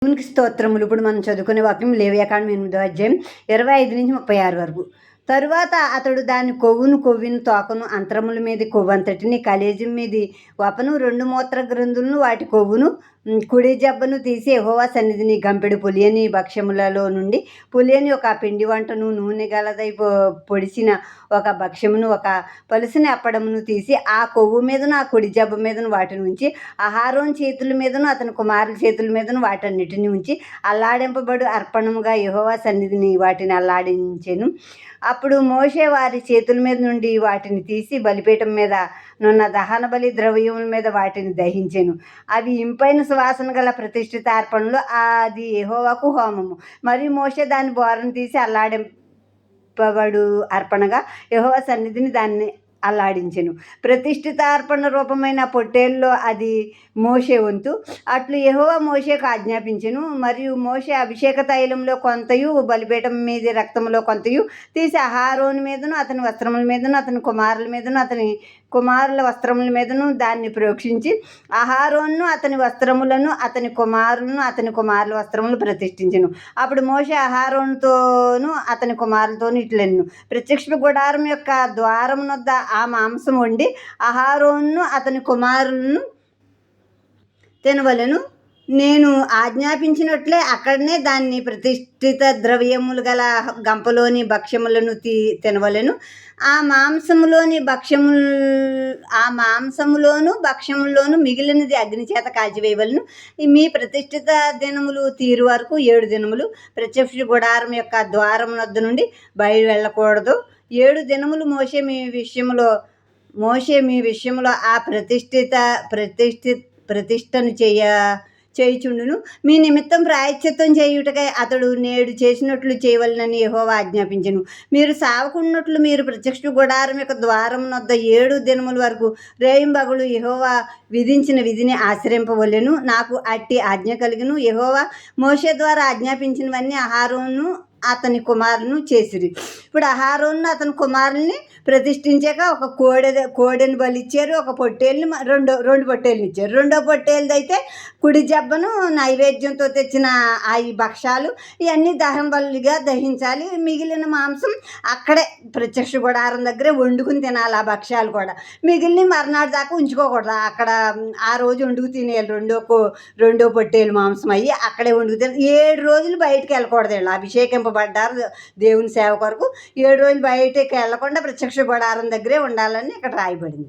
దేవునికి స్తోత్రములు. ఇప్పుడు మనం చదువుకునే వాక్యం లేవియాకాండం 8వ అధ్యాయం 25-36 వరకు. తరువాత అతడు దాని కొవ్విన తోకను, అంతరముల మీద కొవ్వంతటిని, కలేజం మీది వపను, 2 మూత్ర గ్రంథులను, వాటి కొవ్వును, కుడి జబ్బను తీసి యెహోవా సన్నిధిని గంపెడు పులియని భక్ష్యములలో నుండి పులియని ఒక పిండి వంటను, నూనె గలదై పొడిచిన ఒక భక్ష్యమును, ఒక పలుసుని అప్పడమును తీసి ఆ కొవ్వు మీదను ఆ కుడి జబ్బ మీదను వాటిని ఉంచి అహరోను చేతుల మీదను అతని కుమారుల చేతుల మీదను వాటన్నిటిని ఉంచి అల్లాడింపబడు అర్పణముగా యెహోవా సన్నిధిని వాటిని అల్లాడించెను. అప్పుడు మోషే వారి చేతుల మీద నుండి వాటిని తీసి బలిపీఠం మీద నున్న దహన బలి ద్రవ్యముల మీద వాటిని దహించెను. అవి ఇంపైన సువాసన గల ప్రతిష్ఠిత అర్పణలు, అది యెహోవాకు హోమము. మరియు మోషే దాని బోరను తీసి అల్లాడింపబడు అర్పణగా యెహోవా సన్నిధిని దాన్ని అల్లాడించెను. ప్రతిష్ఠితార్పణ రూపమైన పొట్టేల్లో అది మోషే వంతు. అట్లు యెహోవా మోషేకు ఆజ్ఞాపించెను. మరియు మోషే అభిషేక తైలంలో కొంతయు బలిపీఠం మీద రక్తములో కొంతయు తీసి అహరోను మీదను అతని వస్త్రముల మీదను అతని కుమారుల మీదను అతని కుమారుల వస్త్రముల మీదను దాన్ని ప్రోక్షించి అహరోనును అతని వస్త్రములను అతని కుమారులను అతని కుమారుల వస్త్రములు ప్రతిష్ఠించెను. అప్పుడు మోషే అహరోనుతోను అతని కుమారులతోను ఇట్లనెను: ప్రత్యక్ష గుడారం యొక్క ద్వారమునొద్ద ఆ మాంసం వండి అహరోనును అతని కుమారులను తినవలెను. నేను ఆజ్ఞాపించినట్లే అక్కడనే దాన్ని ప్రతిష్ఠిత ద్రవ్యములు గల గంపలోని భక్ష్యములను తినవలెను. ఆ మాంసములోను భక్ష్యములోను మిగిలినది అగ్ని చేత కాల్చివేయవలను. మీ ప్రతిష్ఠిత దినములు తీరు వరకు 7 దినములు ప్రత్యక్ష గుడారం యొక్క ద్వారం వద్ద నుండి బయలు వెళ్ళకూడదు. 7 దినములు మోషే మీ విషయంలో ఆ ప్రతిష్టను చేయుచుండును. మీ నిమిత్తం ప్రాయశ్చిత్తం చేయుటకై అతడు నేడు చేసినట్లు చేయవలనని యెహోవా ఆజ్ఞాపించెను. మీరు సావకున్నట్లు మీరు ప్రత్యక్ష గుడారం యొక్క ద్వారం వద్ద 7 దినముల వరకు రేయింబగలు యెహోవా విధించిన విధిని ఆచరింపవలెను. నాకు అట్టి ఆజ్ఞ కలిగిను. యెహోవా మోషే ద్వారా ఆజ్ఞాపించినవన్నీ అహరోను అతని కుమారులను చేసిరి. ఇప్పుడు అహరోను అతని కుమారుల్ని ప్రతిష్ఠించాక ఒక కోడెని బలిచ్చారు, ఒక పొట్టేళ్ళని రెండు పొట్టేళ్ళని ఇచ్చారు. 2వ పొట్టేళ్ళది అయితే కుడి జబ్బను నైవేద్యంతో తెచ్చిన ఈ భక్షాలు ఇవన్నీ దహన బలిగా దహించాలి. మిగిలిన మాంసం అక్కడే ప్రత్యక్ష గుడారం దగ్గరే వండుకుని తినాలి. ఆ భక్షాలు కూడా మిగిలిన మర్నాడు దాకా ఉంచుకోకూడదు. అక్కడ ఆ రోజు వండుకు తినేయాలి. రెండో పొట్టేలు మాంసం అయ్యి అక్కడే వండుకు తినాలి. 7 రోజులు బయటికి వెళ్ళకూడదు. వీళ్ళు అభిషేకింపబడ్డారు దేవుని సేవ కొరకు. 7 రోజులు బయటకి వెళ్ళకుండా ప్రత్యక్ష గుడారం దగ్గరే ఉండాలని ఇక్కడ రాయబడింది.